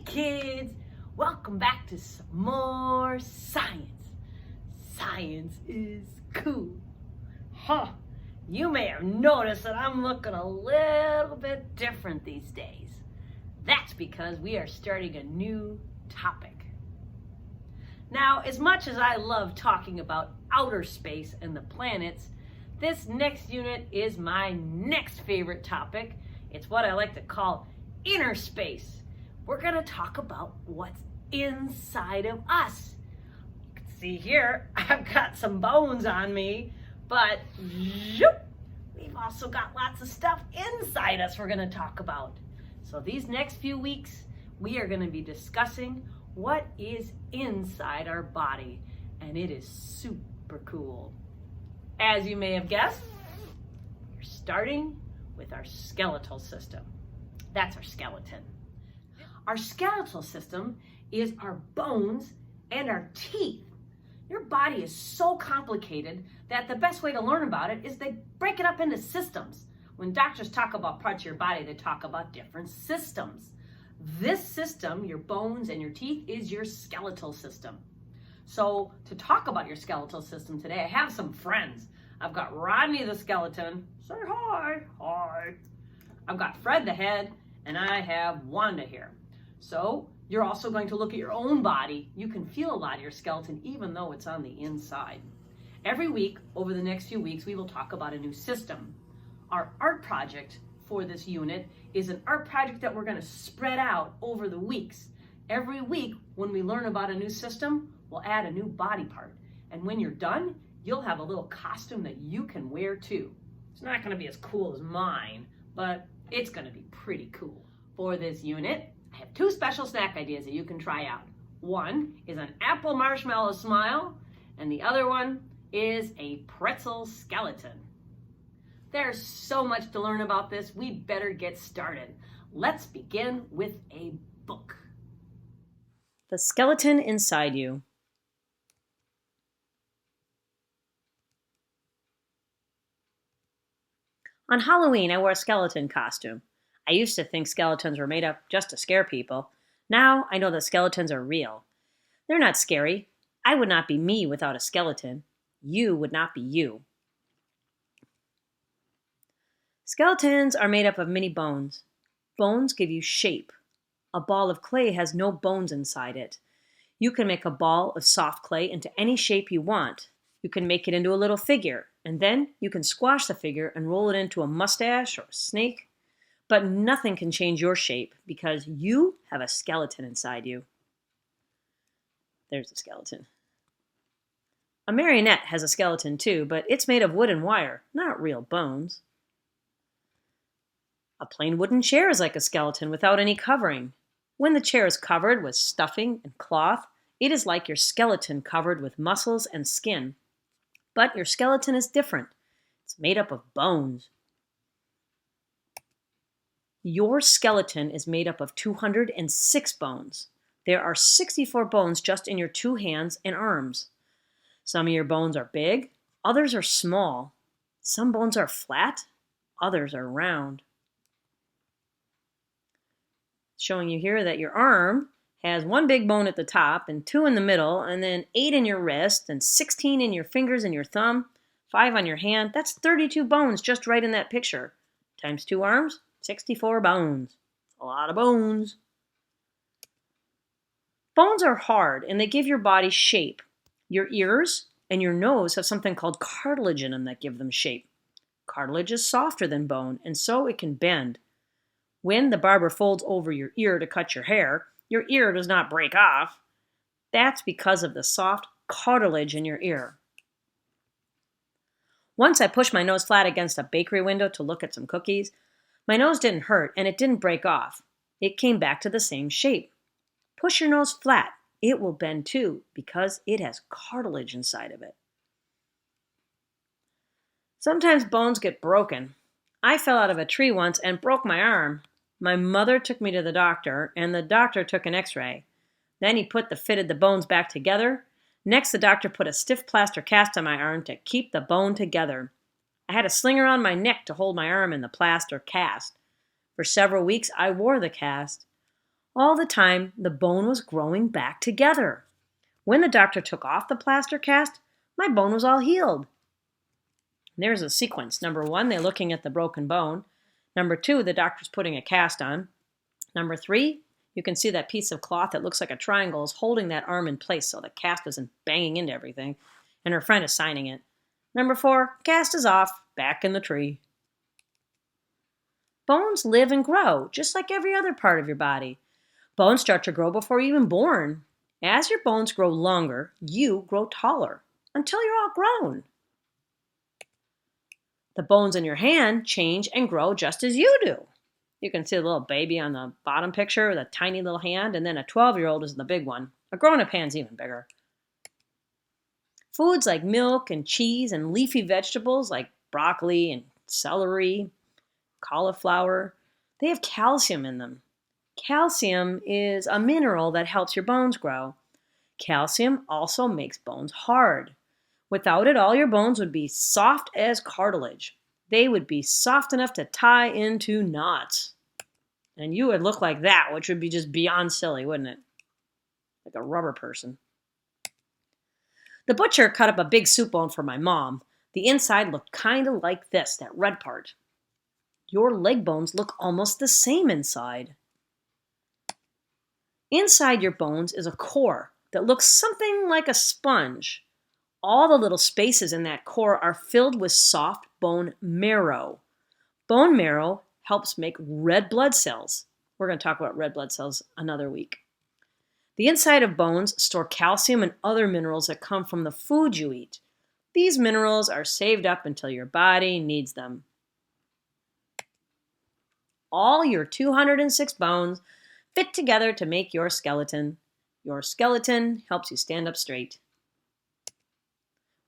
kids, welcome back to some more science. Science is cool. You may have noticed that I'm looking a little bit different these days. That's because we are starting a new topic. Now, as much as I love talking about outer space and the planets, this next unit is my next favorite topic. It's what I like to call inner space. We're going to talk about what's inside of us. You can see here, I've got some bones on me, but we've also got lots of stuff inside us we're going to talk about. So these next few weeks, we are going to be discussing what is inside our body, and it is super cool. As you may have guessed, we're starting with our skeletal system. That's our skeleton. Our skeletal system is our bones and our teeth. Your body is so complicated that the best way to learn about it is they break it up into systems. When doctors talk about parts of your body, they talk about different systems. This system, your bones and your teeth, is your skeletal system. So to talk about your skeletal system today, I have some friends. I've got Rodney the skeleton. Say hi. Hi. I've got Fred the head, and I have Wanda here. So you're also going to look at your own body. You can feel a lot of your skeleton even though it's on the inside. Every week, over the next few weeks, we will talk about a new system. Our art project for this unit is an art project that we're going to spread out over the weeks. Every week, when we learn about a new system, we'll add a new body part. And when you're done, you'll have a little costume that you can wear too. It's not going to be as cool as mine, but it's going to be pretty cool. For this unit, I have two special snack ideas that you can try out. One is an apple marshmallow smile, and the other one is a pretzel skeleton. There's so much to learn about this, we better get started. Let's begin with a book. The Skeleton Inside You. On Halloween, I wore a skeleton costume. I used to think skeletons were made up just to scare people. Now I know that skeletons are real. They're not scary. I would not be me without a skeleton. You would not be you. Skeletons are made up of many bones. Bones give you shape. A ball of clay has no bones inside it. You can make a ball of soft clay into any shape you want. You can make it into a little figure, and then you can squash the figure and roll it into a mustache or a snake. But nothing can change your shape because you have a skeleton inside you. There's the skeleton. A marionette has a skeleton too, but it's made of wood and wire, not real bones. A plain wooden chair is like a skeleton without any covering. When the chair is covered with stuffing and cloth, it is like your skeleton covered with muscles and skin. But your skeleton is different. It's made up of bones. Your skeleton is made up of 206 bones. There are 64 bones just in your 2 hands and arms. Some of your bones are big, others are small. Some bones are flat, others are round. Showing you here that your arm has 1 big bone at the top and 2 in the middle, and then 8 in your wrist and 16 in your fingers and your thumb, 5 on your hand. That's 32 bones just right in that picture. Times 2 arms, 64 bones. A lot of bones. Bones are hard and they give your body shape. Your ears and your nose have something called cartilage in them that give them shape. Cartilage is softer than bone, and so it can bend. When the barber folds over your ear to cut your hair, your ear does not break off. That's because of the soft cartilage in your ear. Once I pushed my nose flat against a bakery window to look at some cookies. My nose didn't hurt and it didn't break off. It came back to the same shape. Push your nose flat. It will bend too because it has cartilage inside of it. Sometimes bones get broken. I fell out of a tree once and broke my arm. My mother took me to the doctor, and the doctor took an x-ray. Then he fitted the bones back together. Next, the doctor put a stiff plaster cast on my arm to keep the bone together. I had a sling around my neck to hold my arm in the plaster cast. For several weeks, I wore the cast. All the time, the bone was growing back together. When the doctor took off the plaster cast, my bone was all healed. There's a sequence. Number 1, they're looking at the broken bone. Number 2, the doctor's putting a cast on. Number 3, you can see that piece of cloth that looks like a triangle is holding that arm in place so the cast isn't banging into everything, and her friend is signing it. Number 4, cast is off, back in the tree. Bones live and grow, just like every other part of your body. Bones start to grow before you're even born. As your bones grow longer, you grow taller, until you're all grown. The bones in your hand change and grow just as you do. You can see the little baby on the bottom picture with a tiny little hand, and then a 12-year-old is the big one. A grown-up hand's even bigger. Foods like milk and cheese and leafy vegetables like broccoli and celery, cauliflower, they have calcium in them. Calcium is a mineral that helps your bones grow. Calcium also makes bones hard. Without it, all your bones would be soft as cartilage. They would be soft enough to tie into knots. And you would look like that, which would be just beyond silly, wouldn't it? Like a rubber person. The butcher cut up a big soup bone for my mom. The inside looked kind of like this, that red part. Your leg bones look almost the same inside. Inside your bones is a core that looks something like a sponge. All the little spaces in that core are filled with soft bone marrow. Bone marrow helps make red blood cells. We're going to talk about red blood cells another week. The inside of bones store calcium and other minerals that come from the food you eat. These minerals are saved up until your body needs them. All your 206 bones fit together to make your skeleton. Your skeleton helps you stand up straight.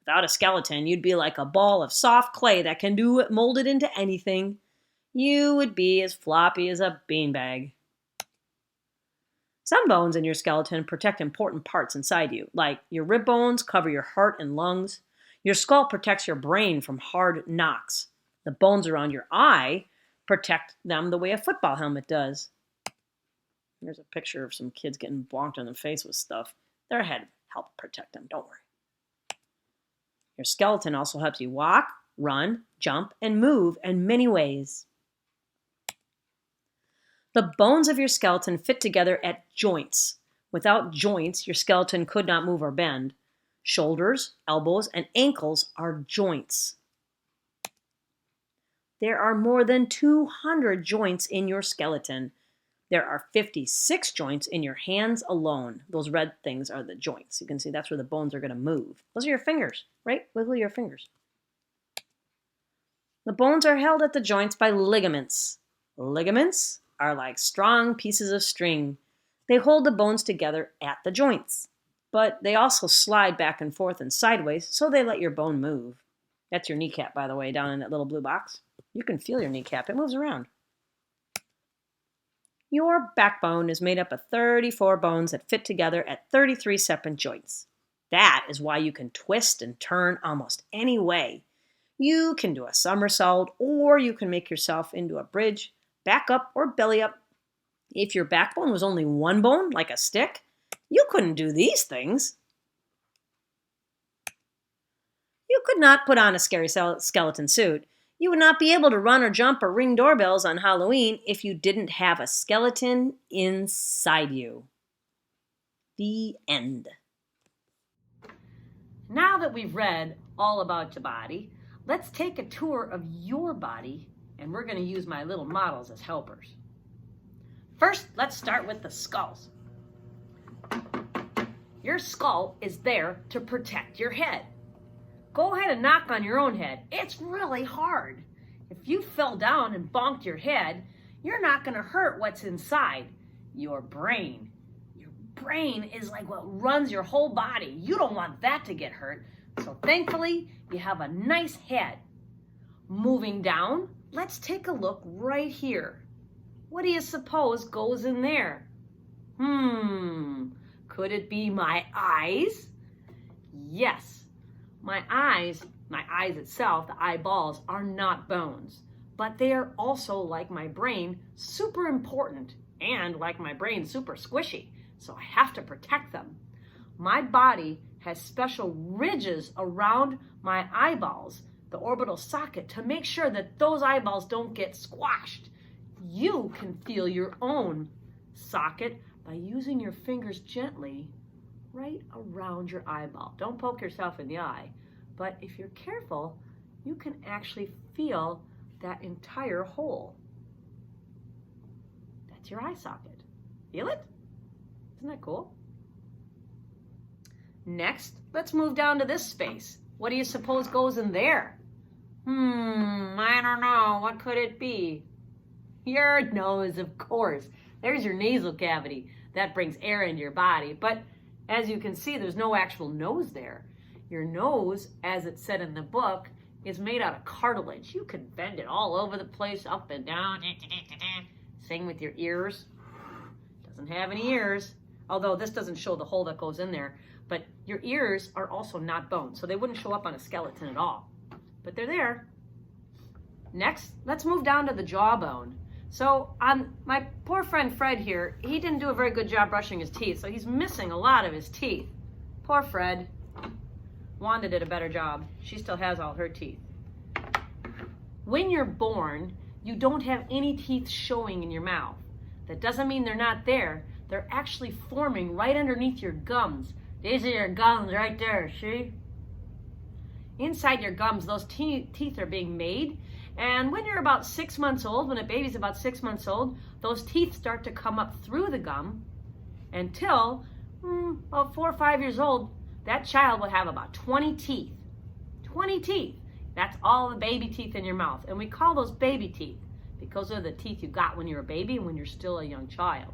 Without a skeleton, you'd be like a ball of soft clay that can be molded into anything. You would be as floppy as a beanbag. Some bones in your skeleton protect important parts inside you, like your rib bones cover your heart and lungs. Your skull protects your brain from hard knocks. The bones around your eye protect them the way a football helmet does. There's a picture of some kids getting bonked in the face with stuff. Their head helped protect them, don't worry. Your skeleton also helps you walk, run, jump, and move in many ways. The bones of your skeleton fit together at joints. Without joints, your skeleton could not move or bend. Shoulders, elbows, and ankles are joints. There are more than 200 joints in your skeleton. There are 56 joints in your hands alone. Those red things are the joints. You can see that's where the bones are going to move. Those are your fingers, right? Wiggle your fingers. The bones are held at the joints by ligaments. Ligaments are like strong pieces of string. They hold the bones together at the joints. But they also slide back and forth and sideways, so they let your bone move. That's your kneecap, by the way, down in that little blue box. You can feel your kneecap. It moves around. Your backbone is made up of 34 bones that fit together at 33 separate joints. That is why you can twist and turn almost any way. You can do a somersault, or you can make yourself into a bridge, back up, or belly up. If your backbone was only one bone, like a stick, you couldn't do these things. You could not put on a scary skeleton suit. You would not be able to run or jump or ring doorbells on Halloween if you didn't have a skeleton inside you. The end. Now that we've read all about your body, let's take a tour of your body, and we're going to use my little models as helpers. First, let's start with the skulls. Your skull is there to protect your head. Go ahead and knock on your own head. It's really hard. If you fell down and bonked your head, you're not going to hurt what's inside, your brain. Your brain is like what runs your whole body. You don't want that to get hurt. So thankfully, you have a nice head. Moving down, let's take a look right here. What do you suppose goes in there? Could it be my eyes? Yes. My eyes itself, the eyeballs, are not bones, but they are also, like my brain, super important and like my brain, super squishy, so I have to protect them. My body has special ridges around my eyeballs, the orbital socket, to make sure that those eyeballs don't get squashed. You can feel your own socket by using your fingers gently right around your eyeball. Don't poke yourself in the eye, but if you're careful, you can actually feel that entire hole. That's your eye socket. Feel it? Isn't that cool? Next, let's move down to this space. What do you suppose goes in there? I don't know. What could it be? Your nose, of course. There's your nasal cavity. That brings air into your body. But as you can see, there's no actual nose there. Your nose, as it said in the book, is made out of cartilage. You can bend it all over the place, up and down. Same with your ears. Doesn't have any ears, although this doesn't show the hole that goes in there. But your ears are also not bone, so they wouldn't show up on a skeleton at all. But they're there. Next, let's move down to the jawbone. So my poor friend Fred here, he didn't do a very good job brushing his teeth, so he's missing a lot of his teeth. Poor Fred. Wanda did a better job. She still has all her teeth. When you're born, you don't have any teeth showing in your mouth. That doesn't mean they're not there. They're actually forming right underneath your gums. These are your gums right there, see? Inside your gums, those teeth are being made. And when you're about 6 months old, when a baby's about 6 months old, those teeth start to come up through the gum until about 4 or 5 years old, that child will have about 20 teeth. 20 teeth. That's all the baby teeth in your mouth. And we call those baby teeth because they're the teeth you got when you're a baby and when you're still a young child.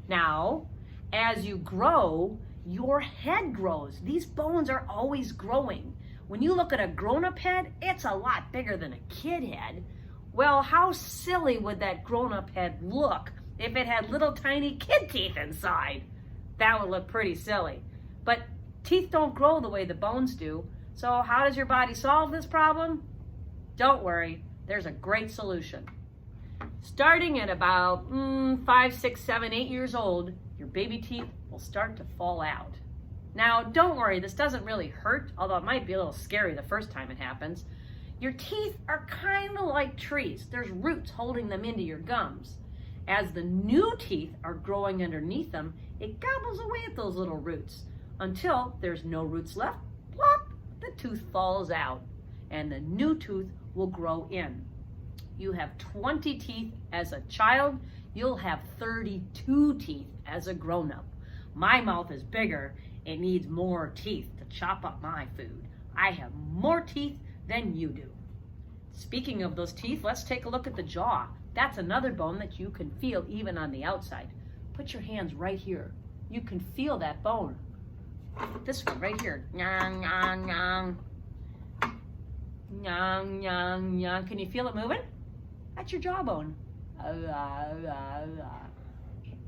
Now, as you grow, your head grows. These bones are always growing. When you look at a grown-up head, it's a lot bigger than a kid head. Well, how silly would that grown-up head look if it had little tiny kid teeth inside? That would look pretty silly. But teeth don't grow the way the bones do. So how does your body solve this problem? Don't worry, there's a great solution. Starting at about 5, 6, 7, 8 years old, your baby teeth will start to fall out. Now, don't worry, this doesn't really hurt, although it might be a little scary the first time it happens. Your teeth are kind of like trees. There's roots holding them into your gums. As the new teeth are growing underneath them, it gobbles away at those little roots until there's no roots left. Plop! The tooth falls out, and the new tooth will grow in. You have 20 teeth as a child. You'll have 32 teeth as a grown-up. My mouth is bigger. It needs more teeth to chop up my food. I have more teeth than you do. Speaking of those teeth, let's take a look at the jaw. That's another bone that you can feel even on the outside. Put your hands right here. You can feel that bone. This one right here. Nyang, nyang, nyang. Nyang, nyang, nyang. Can you feel it moving? That's your jawbone.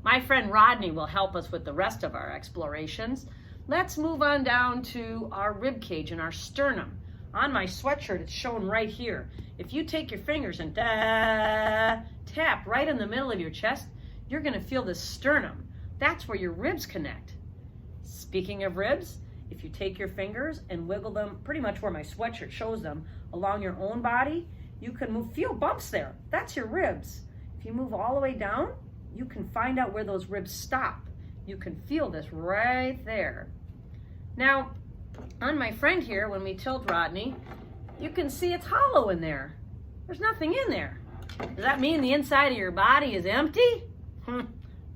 My friend Rodney will help us with the rest of our explorations. Let's move on down to our rib cage and our sternum. On my sweatshirt, it's shown right here. If you take your fingers and tap right in the middle of your chest, you're going to feel the sternum. That's where your ribs connect. Speaking of ribs, if you take your fingers and wiggle them pretty much where my sweatshirt shows them along your own body, you can feel bumps there. That's your ribs. If you move all the way down, you can find out where those ribs stop. You can feel this right there. Now, on my friend here, when we tilt Rodney, you can see it's hollow in there. There's nothing in there. Does that mean the inside of your body is empty?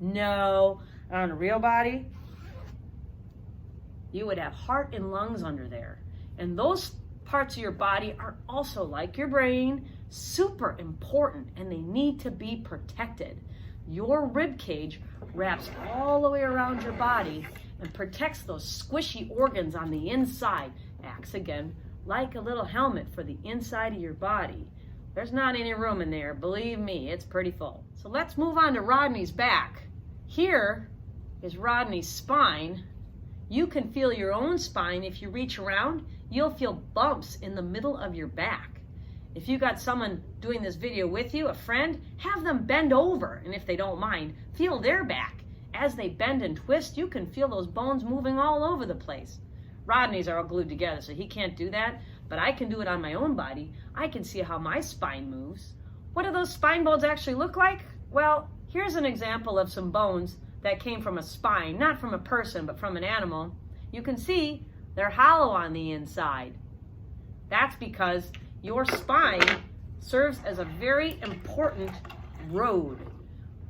No. On a real body, you would have heart and lungs under there. And those parts of your body are also, like your brain, super important, and they need to be protected. Your rib cage wraps all the way around your body and protects those squishy organs on the inside. Acts again like a little helmet for the inside of your body. There's not any room in there, believe me, it's pretty full. So let's move on to Rodney's back. Here is Rodney's spine. You can feel your own spine. If you reach around, you'll feel bumps in the middle of your back. If you got someone doing this video with you, a friend, have them bend over, and if they don't mind, feel their back. As they bend and twist, you can feel those bones moving all over the place. Rodney's are all glued together, so he can't do that, but I can do it on my own body. I can see how my spine moves. What do those spine bones actually look like? Well, here's an example of some bones that came from a spine, not from a person, but from an animal. You can see they're hollow on the inside. That's because your spine serves as a very important road.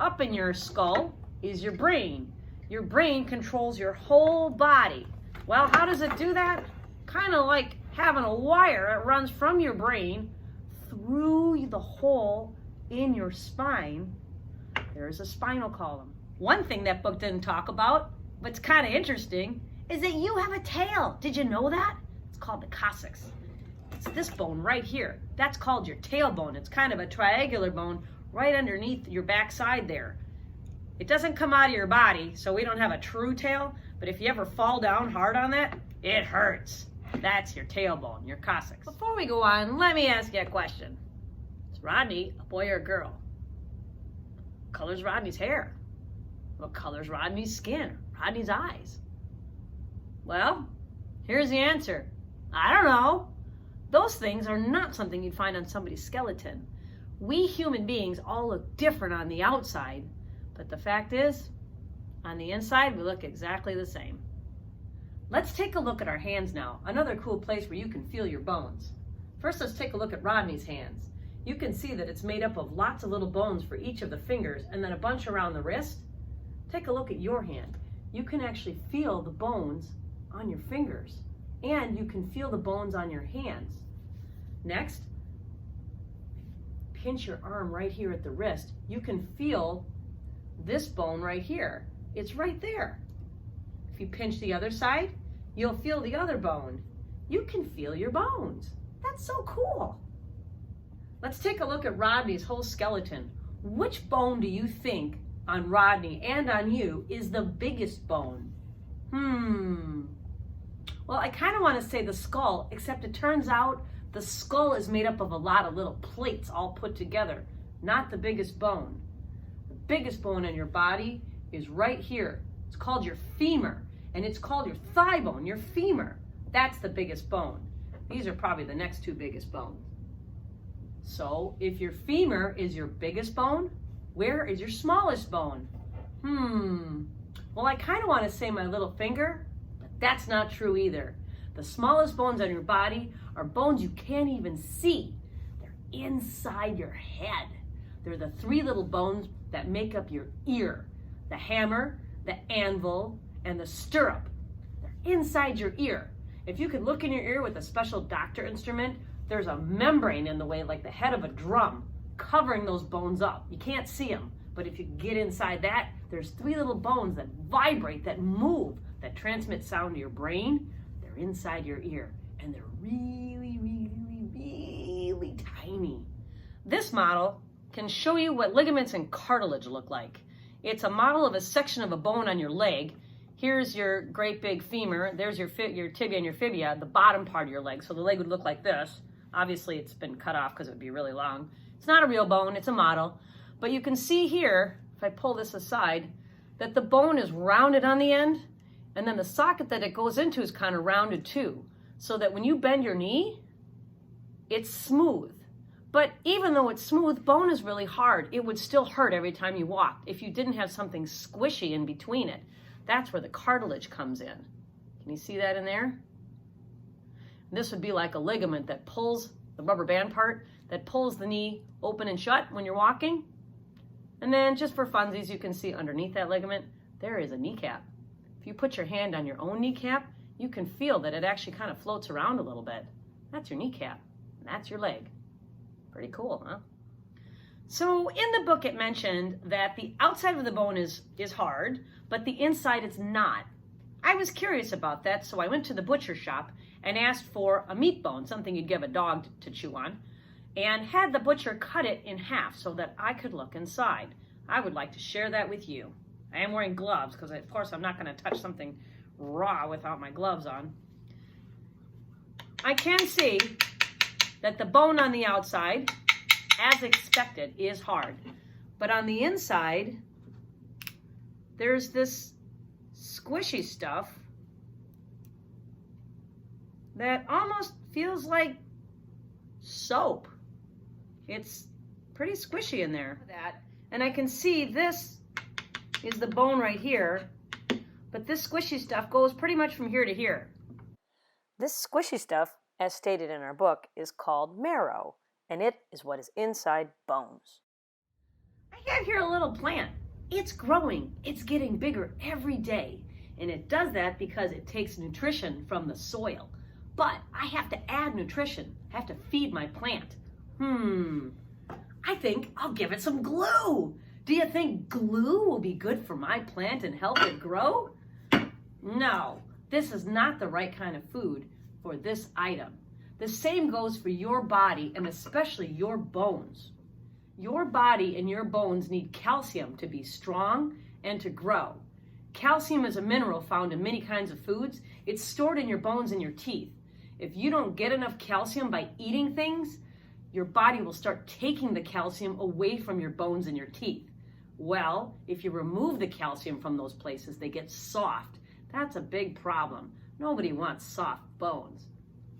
Up in your skull is your brain. Your brain controls your whole body. Well, how does it do that? Kind of like having a wire that runs from your brain through the hole in your spine. There's a spinal column. One thing that book didn't talk about, but it's kind of interesting, is that you have a tail. Did you know that? It's called the coccyx. It's this bone right here. That's called your tailbone. It's kind of a triangular bone right underneath your backside there. It doesn't come out of your body, so we don't have a true tail, but if you ever fall down hard on that, it hurts. That's your tailbone, your coccyx. Before we go on, let me ask you a question. Is Rodney a boy or a girl? What color's Rodney's hair? What color's Rodney's skin? Rodney's eyes? Well, here's the answer. I don't know. Those things are not something you'd find on somebody's skeleton. We human beings all look different on the outside, but the fact is, on the inside, we look exactly the same. Let's take a look at our hands now, another cool place where you can feel your bones. First, let's take a look at Rodney's hands. You can see that it's made up of lots of little bones for each of the fingers and then a bunch around the wrist. Take a look at your hand. You can actually feel the bones on your fingers, and you can feel the bones on your hands. Next, pinch your arm right here at the wrist. You can feel this bone right here. It's right there. If you pinch the other side, you'll feel the other bone. You can feel your bones. That's so cool. Let's take a look at Rodney's whole skeleton. Which bone do you think on Rodney and on you is the biggest bone? Well, I kind of want to say the skull, except it turns out the skull is made up of a lot of little plates all put together, not the biggest bone. The biggest bone in your body is right here. It's called your femur, and it's called your thigh bone, your femur. That's the biggest bone. These are probably the next two biggest bones. So if your femur is your biggest bone, where is your smallest bone? Well, I kind of want to say my little finger, but that's not true either. The smallest bones on your body are bones you can't even see. They're inside your head. They're the three little bones that make up your ear: the hammer, the anvil, and the stirrup. They're inside your ear. If you could look in your ear with a special doctor instrument, there's a membrane in the way, like the head of a drum, covering those bones up. You can't see them, but if you get inside that, there's three little bones that vibrate, that move, that transmit sound to your brain. They're inside your ear, and they're really, really, really tiny. This model can show you what ligaments and cartilage look like. It's a model of a section of a bone on your leg. Here's your great big femur. There's your tibia and your fibia, the bottom part of your leg. So the leg would look like this. Obviously, it's been cut off because it would be really long. It's not a real bone, it's a model. But you can see here, if I pull this aside, that the bone is rounded on the end, and then the socket that it goes into is kind of rounded too. So that when you bend your knee, it's smooth. But even though it's smooth, bone is really hard. It would still hurt every time you walked if you didn't have something squishy in between it. That's where the cartilage comes in. Can you see that in there? This would be like a ligament that pulls, the rubber band part, that pulls the knee open and shut when you're walking. And then just for funsies, you can see underneath that ligament, there is a kneecap. If you put your hand on your own kneecap, you can feel that it actually kind of floats around a little bit. That's your kneecap, and that's your leg. Pretty cool, huh? So in the book it mentioned that the outside of the bone is hard, but the inside it's not. I was curious about that, so I went to the butcher shop and asked for a meat bone, something you'd give a dog to chew on, and had the butcher cut it in half so that I could look inside. I would like to share that with you. I am wearing gloves because, of course, I'm not going to touch something raw without my gloves on. I can see that the bone on the outside, as expected, is hard. But on the inside, there's this squishy stuff that almost feels like soap. It's pretty squishy in there. And I can see this is the bone right here, but this squishy stuff goes pretty much from here to here. This squishy stuff, as stated in our book, is called marrow, and it is what is inside bones. I have here a little plant. It's growing. It's getting bigger every day. And it does that because it takes nutrition from the soil. But I have to add nutrition. I have to feed my plant. I think I'll give it some glue. Do you think glue will be good for my plant and help it grow? No, this is not the right kind of food for this item. The same goes for your body and especially your bones. Your body and your bones need calcium to be strong and to grow. Calcium is a mineral found in many kinds of foods. It's stored in your bones and your teeth. If you don't get enough calcium by eating things, your body will start taking the calcium away from your bones and your teeth. Well, if you remove the calcium from those places, they get soft. That's a big problem. Nobody wants soft bones.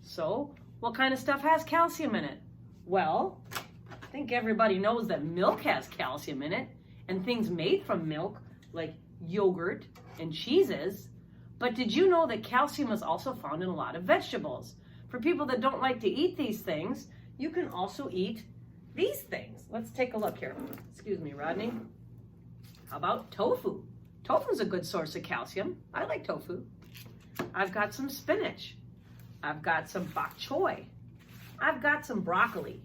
So, what kind of stuff has calcium in it? Well, I think everybody knows that milk has calcium in it, and things made from milk, like yogurt and cheeses. But did you know that calcium is also found in a lot of vegetables? For people that don't like to eat these things, you can also eat these things. Let's take a look here. Excuse me, Rodney. How about tofu? Tofu's a good source of calcium. I like tofu. I've got some spinach. I've got some bok choy. I've got some broccoli.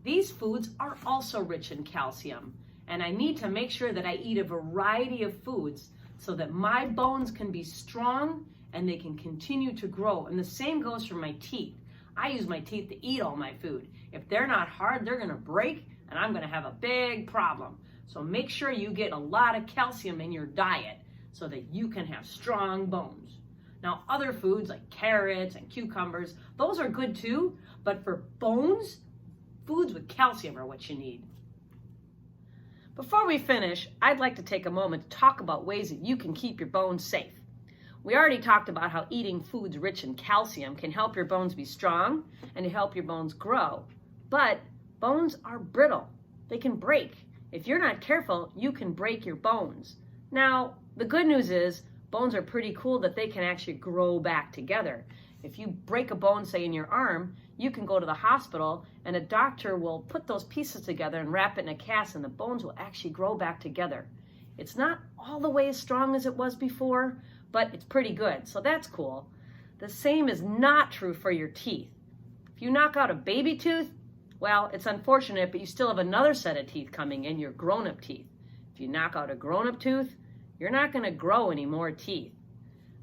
These foods are also rich in calcium, and I need to make sure that I eat a variety of foods so that my bones can be strong and they can continue to grow. And the same goes for my teeth. I use my teeth to eat all my food. If they're not hard, they're gonna break and I'm gonna have a big problem. So make sure you get a lot of calcium in your diet so that you can have strong bones. Now, other foods like carrots and cucumbers, those are good too, but for bones, foods with calcium are what you need. Before we finish, I'd like to take a moment to talk about ways that you can keep your bones safe. We already talked about how eating foods rich in calcium can help your bones be strong and to help your bones grow. But bones are brittle. They can break. If you're not careful, you can break your bones. Now, the good news is bones are pretty cool that they can actually grow back together. If you break a bone, say in your arm, you can go to the hospital and a doctor will put those pieces together and wrap it in a cast and the bones will actually grow back together. It's not all the way as strong as it was before, but it's pretty good, so that's cool. The same is not true for your teeth. If you knock out a baby tooth, well, it's unfortunate, but you still have another set of teeth coming in, your grown-up teeth. If you knock out a grown-up tooth, you're not going to grow any more teeth.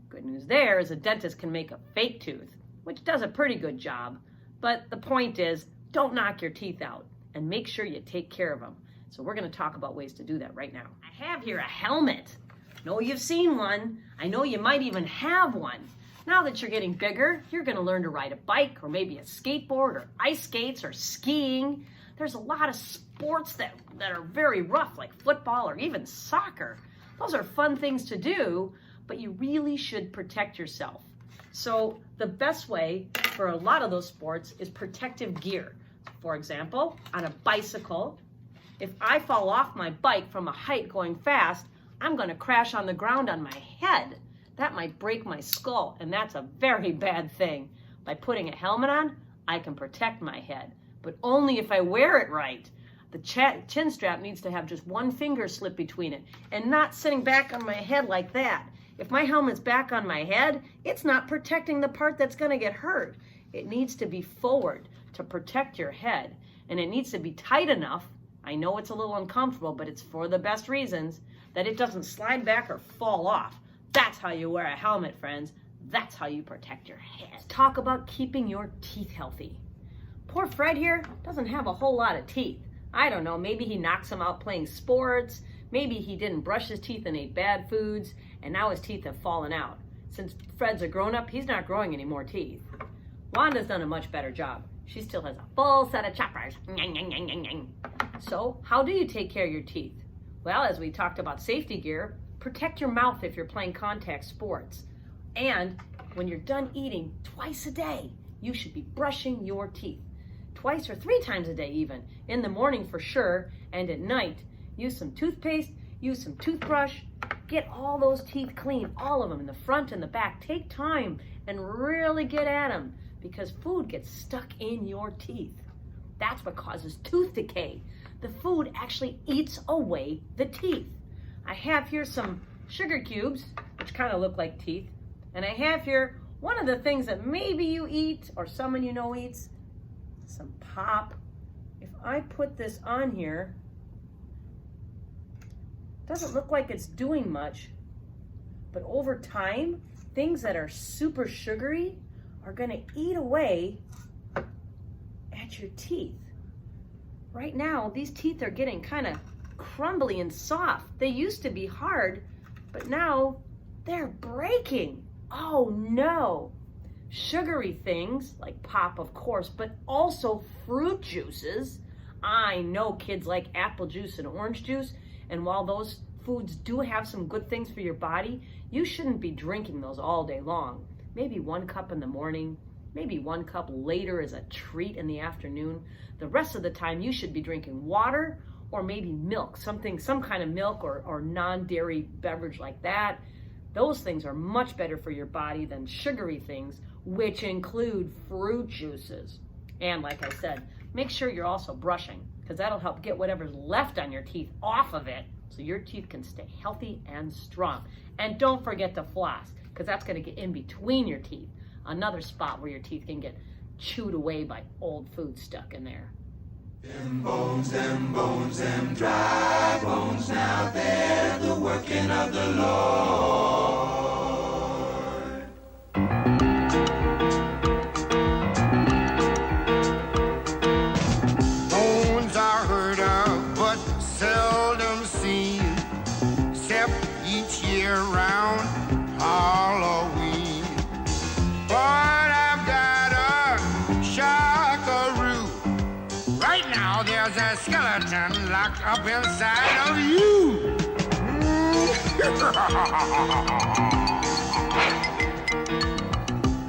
Good news there is a dentist can make a fake tooth, which does a pretty good job. But the point is, don't knock your teeth out and make sure you take care of them. So we're going to talk about ways to do that right now. I have here a helmet. I know you've seen one. I know you might even have one. Now that you're getting bigger, you're going to learn to ride a bike or maybe a skateboard or ice skates or skiing. There's a lot of sports that are very rough, like football or even soccer. Those are fun things to do, but you really should protect yourself. So the best way for a lot of those sports is protective gear. For example, on a bicycle, if I fall off my bike from a height going fast, I'm going to crash on the ground on my head. That might break my skull, and that's a very bad thing. By putting a helmet on, I can protect my head, but only if I wear it right. The chin strap needs to have just one finger slip between it and not sitting back on my head like that. If my helmet's back on my head, it's not protecting the part that's going to get hurt. It needs to be forward to protect your head, and it needs to be tight enough. I know it's a little uncomfortable, but it's for the best reasons, that it doesn't slide back or fall off. That's how you wear a helmet, friends. That's how you protect your head. Let's talk about keeping your teeth healthy. Poor Fred here doesn't have a whole lot of teeth. I don't know, maybe he knocks them out playing sports, maybe he didn't brush his teeth and ate bad foods, and now his teeth have fallen out. Since Fred's a grown-up, he's not growing any more teeth. Wanda's done a much better job. She still has a full set of choppers. So, how do you take care of your teeth? Well, as we talked about safety gear, protect your mouth if you're playing contact sports. And when you're done eating, twice a day, you should be brushing your teeth. Twice or 3 times a day even. In the morning for sure, and at night. Use some toothpaste, use some toothbrush. Get all those teeth clean, all of them, in the front and the back. Take time and really get at them, because food gets stuck in your teeth. That's what causes tooth decay. The food actually eats away the teeth. I have here some sugar cubes, which kind of look like teeth. And I have here one of the things that maybe you eat or someone you know eats, some pop. If I put this on here, it doesn't look like it's doing much, but over time, things that are super sugary are going to eat away at your teeth. Right now, these teeth are getting kind of crumbly and soft. They used to be hard, but now they're breaking. Oh no! Sugary things, like pop of course, but also fruit juices. I know kids like apple juice and orange juice, and while those foods do have some good things for your body, you shouldn't be drinking those all day long. Maybe 1 cup in the morning, maybe 1 cup later as a treat in the afternoon. The rest of the time you should be drinking water or maybe milk, some kind of milk or non-dairy beverage like that. Those things are much better for your body than sugary things, which include fruit juices. And like I said, make sure you're also brushing, because that'll help get whatever's left on your teeth off of it so your teeth can stay healthy and strong. And don't forget to floss, because that's going to get in between your teeth, another spot where your teeth can get chewed away by old food stuck in there. Them bones, them dry bones, now they're the working of the Lord. Bones are heard of, but seldom seen, except each year round Halloween. But I've got a shockaroo. Right now there's a skeleton locked up inside of you.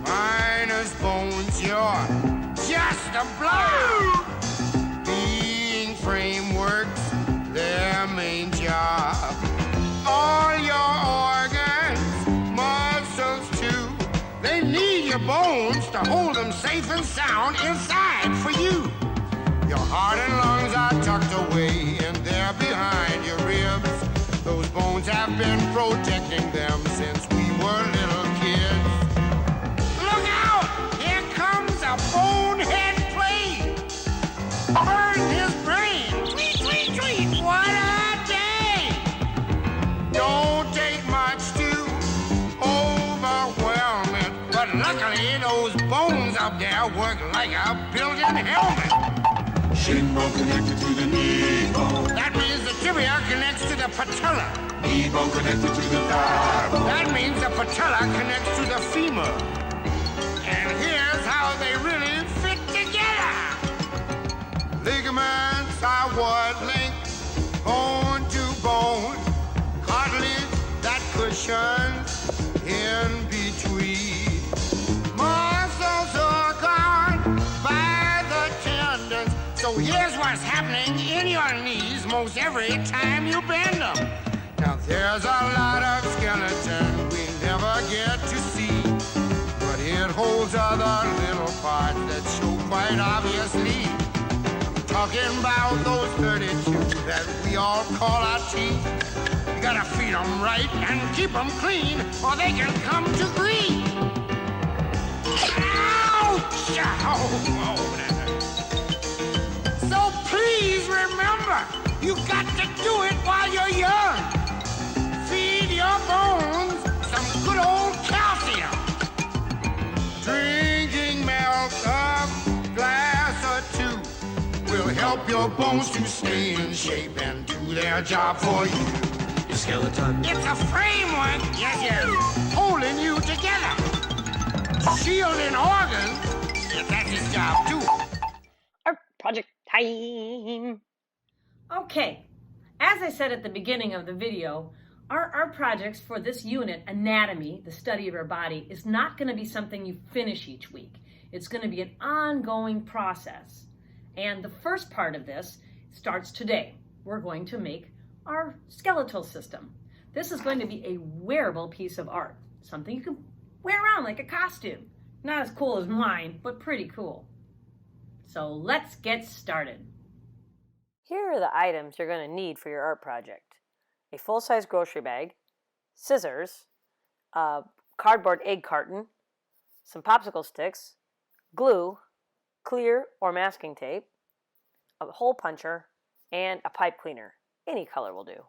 Minus bones, you're just a blob. Being frameworks, their main job. All your organs, muscles too, they need your bones to hold them safe and sound inside for you. Your heart and lungs are tucked away, and they're behind your ribs. Those bones have been protecting them since we were little kids. Look out! Here comes a bonehead plane! Burn his brain! Tweet, tweet, tweet! What a day! Don't take much to overwhelm it, but luckily those bones up there work like a built-in helmet. Shin bone connected to the knee bone. That means the tibia connects to the patella. Knee bone connected to the thigh bone. That means the patella connects to the femur. And here's how they really fit together. Ligaments are what link bone to bone. Cartilage that cushions in between. Muscles are gone by the tendons. So here's what's happening in your knees most every time you bend them. Now there's a lot of skeleton we never get to see, but it holds other little parts that show quite obviously. I'm talking about those 32 that we all call our teeth. You gotta feed them right and keep them clean, or they can come to grief. Ouch! Oh. So please remember, you got to do it while you're young. Feed your bones some good old calcium. Drinking milk a glass or 2 will help your bones to stay in shape and do their job for you. Your skeleton. It's a framework, yes, holding you together. Shielding organs, that's his job too. time. Okay, as I said at the beginning of the video, our projects for this unit, anatomy, the study of our body, is not going to be something you finish each week. It's going to be an ongoing process. And the first part of this starts today. We're going to make our skeletal system. This is going to be a wearable piece of art, something you can wear around like a costume. Not as cool as mine, but pretty cool. So let's get started. Here are the items you're going to need for your art project. A full-size grocery bag, scissors, a cardboard egg carton, some popsicle sticks, glue, clear or masking tape, a hole puncher, and a pipe cleaner. Any color will do.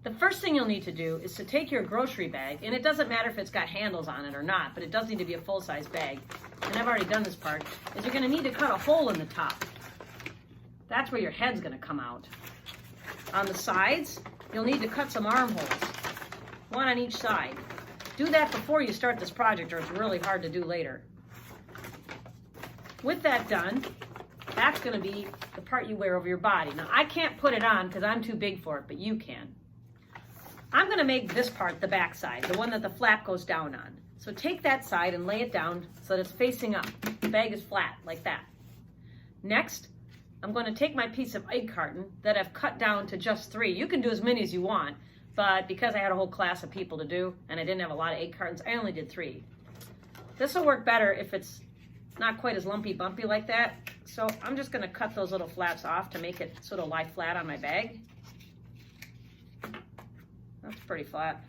The first thing you'll need to do is to take your grocery bag, and it doesn't matter if it's got handles on it or not, but it does need to be a full-size bag, and I've already done this part, is you're going to need to cut a hole in the top. That's where your head's going to come out. On the sides, you'll need to cut some armholes, one on each side. Do that before you start this project, or it's really hard to do later. With that done, that's going to be the part you wear over your body. Now, I can't put it on because I'm too big for it, but you can. I'm going to make this part the back side, the one that the flap goes down on. So take that side and lay it down so that it's facing up. The bag is flat, like that. Next, I'm going to take my piece of egg carton that I've cut down to just 3. You can do as many as you want, but because I had a whole class of people to do and I didn't have a lot of egg cartons, I only did 3. This will work better if it's not quite as lumpy bumpy like that. So I'm just going to cut those little flaps off to make it sort of lie flat on my bag. That's pretty flat.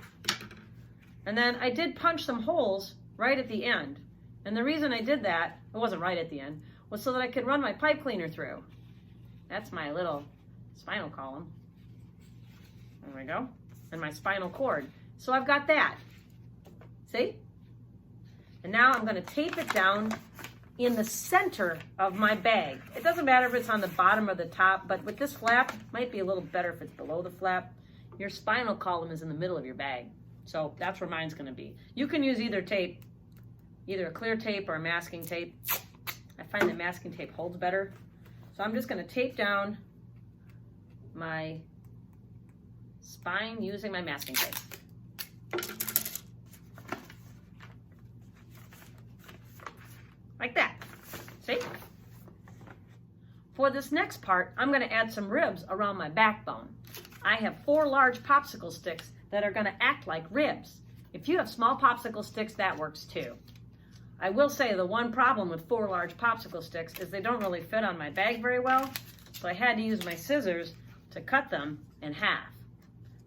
And then I did punch some holes right at the end. And the reason I did that, it wasn't right at the end, was so that I could run my pipe cleaner through. That's my little spinal column. There we go. And my spinal cord. So I've got that. See? And now I'm going to tape it down in the center of my bag. It doesn't matter if it's on the bottom or the top, but with this flap, it might be a little better if it's below the flap. Your spinal column is in the middle of your bag. So that's where mine's going to be. You can use either tape, either a clear tape or a masking tape. I find that masking tape holds better. So I'm just going to tape down my spine using my masking tape. Like that. See? For this next part, I'm going to add some ribs around my backbone. I have 4 large popsicle sticks that are going to act like ribs. If you have small popsicle sticks, that works too. I will say the one problem with 4 large popsicle sticks is they don't really fit on my bag very well, so I had to use my scissors to cut them in half.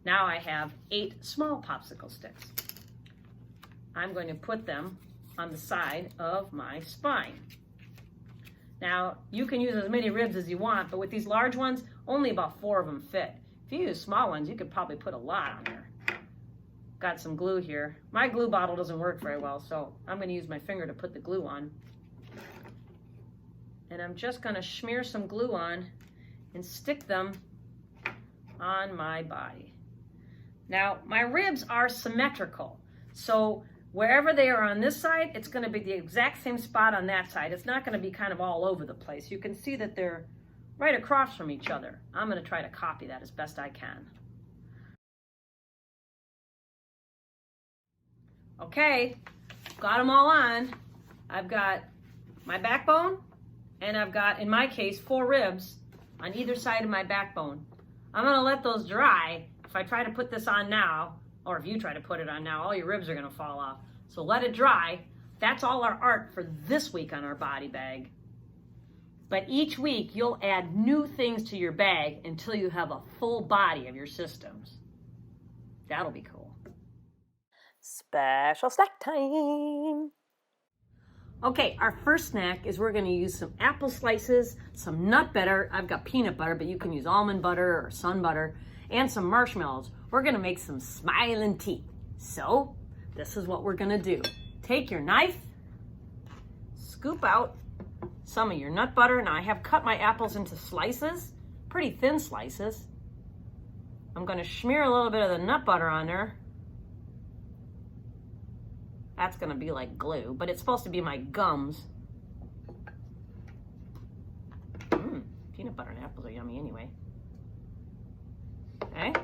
Now I have 8 small popsicle sticks. I'm going to put them on the side of my spine. Now, you can use as many ribs as you want, but with these large ones, only about 4 of them fit. If you use small ones, you could probably put a lot on there. Got some glue here. My glue bottle doesn't work very well, so I'm going to use my finger to put the glue on. And I'm just going to smear some glue on and stick them on my body. Now, my ribs are symmetrical, so wherever they are on this side, it's going to be the exact same spot on that side. It's not going to be kind of all over the place. You can see that they're right across from each other. I'm going to try to copy that as best I can. Okay, got them all on. I've got my backbone, and I've got, in my case, 4 ribs on either side of my backbone. I'm going to let those dry. If I try to put this on now, or if you try to put it on now, all your ribs are going to fall off. So let it dry. That's all our art for this week on our body bag. But each week, you'll add new things to your bag until you have a full body of your systems. That'll be cool. Special snack time. Okay, our first snack is we're going to use some apple slices, some nut butter. I've got peanut butter, but you can use almond butter or sun butter, and some marshmallows. We're going to make some smiling teeth. So, this is what we're going to do. Take your knife, scoop out some of your nut butter. Now, I have cut my apples into slices, pretty thin slices. I'm going to smear a little bit of the nut butter on there. That's going to be like glue, but it's supposed to be my gums. butter and apples are yummy anyway. Okay,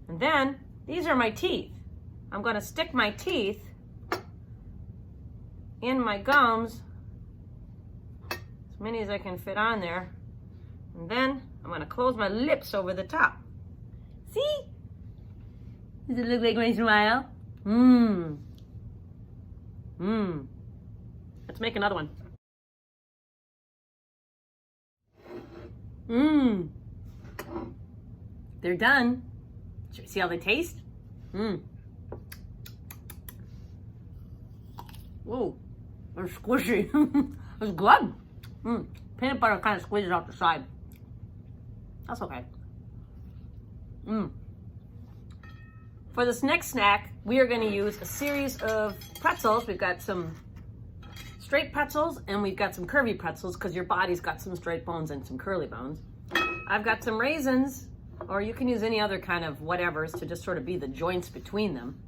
and then these are my teeth. I'm going to stick my teeth in my gums, as many as I can fit on there, and then I'm going to close my lips over the top. See? Does it look like my smile? Mmm. Mmm. Let's make another one. Mmm. They're done. Should we see how they taste? Mmm. Ooh, they're squishy. It's good. Mmm. Peanut butter kind of squeezes out the side. That's okay. Mmm. For this next snack, we are going to use a series of pretzels. We've got some straight pretzels and we've got some curvy pretzels because your body's got some straight bones and some curly bones. I've got some raisins, or you can use any other kind of whatevers to just sort of be the joints between them.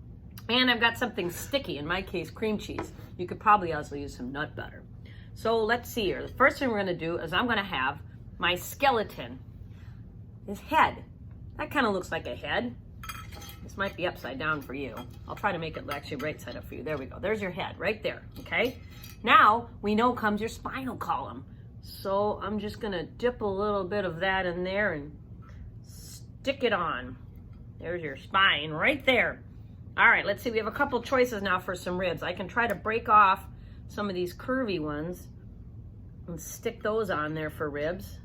And I've got something sticky, in my case, cream cheese. You could probably also use some nut butter. So let's see here. The first thing we're going to do is I'm going to have my skeleton, his head. That kind of looks like a head. This might be upside down for you. I'll try to make it actually right side up for you. There we go. There's your head right there, okay? Now we know comes your spinal column. So I'm just going to dip a little bit of that in there and stick it on. There's your spine right there. All right, let's see. We have a couple choices now for some ribs. I can try to break off some of these curvy ones and stick those on there for ribs.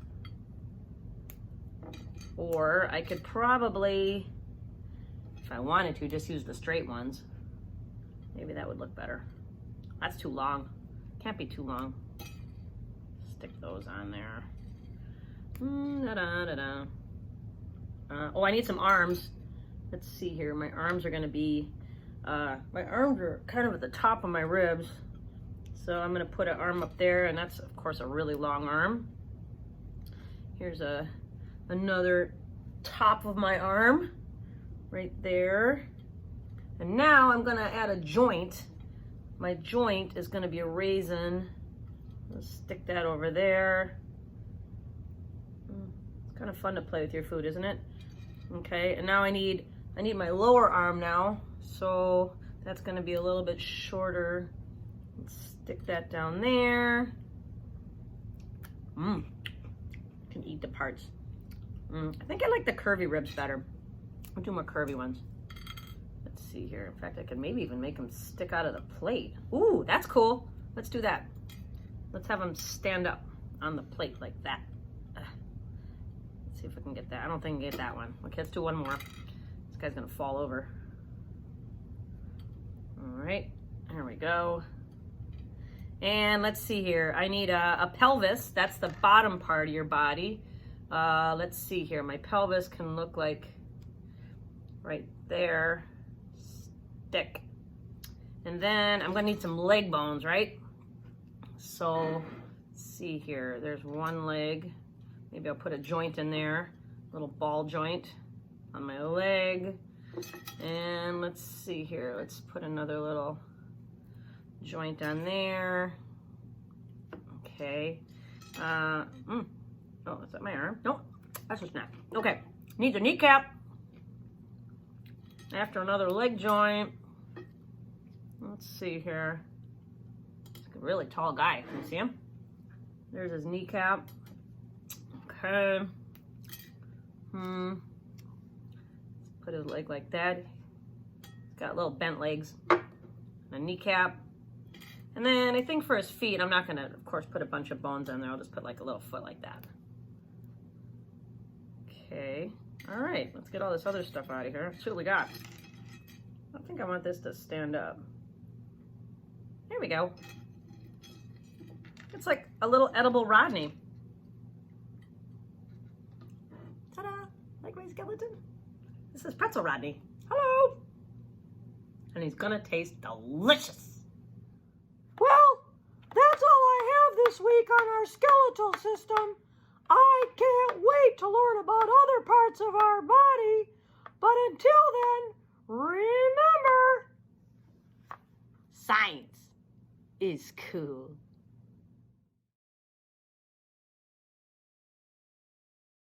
Or I could probably, if I wanted to, just use the straight ones. Maybe that would look better. That's too long. Can't be too long. Stick those on there. Oh, I need some arms. Let's see here. My arms are going to be, my arms are kind of at the top of my ribs. So I'm going to put an arm up there, and that's, of course, a really long arm. Here's another top of my arm right there. And now I'm going to add a joint. My joint is going to be a raisin. Let's stick that over there. It's kind of fun to play with your food, isn't it? Okay, and now I need my lower arm now, so that's going to be a little bit shorter. Let's stick that down there. Can eat the parts. I think I like the curvy ribs better. I'll do more curvy ones. Let's see here. In fact, I could maybe even make them stick out of the plate. Ooh, that's cool. Let's do that. Let's have them stand up on the plate like that. Let's see if we can get that. I don't think I can get that one. Okay, let's do one more. This guy's gonna fall over. All right, here we go. And let's see here. I need a pelvis. That's the bottom part of your body. Let's see here. My pelvis can look like right there. Stick. And then I'm gonna need some leg bones, right? So let's see here. There's one leg. Maybe I'll put a joint in there. A little ball joint on my leg. And let's see here. Let's put another little joint on there. Okay. Oh, is that my arm? Nope, that's just not. Okay, needs a kneecap. After another leg joint. Let's see here. He's a really tall guy. Can you see him? There's his kneecap. Okay. Let's put his leg like that. He's got little bent legs. A kneecap. And then I think for his feet, I'm not gonna, of course, put a bunch of bones on there. I'll just put like a little foot like that. Okay. All right, let's get all this other stuff out of here. Let's see what we got. I think I want this to stand up. There we go. It's like a little edible Rodney. Ta-da! Like my skeleton? This is Pretzel Rodney. Hello! And he's gonna taste delicious. Well, that's all I have this week on our skeletal system. I can't wait to learn about other parts of our body. But until then, remember, science is cool.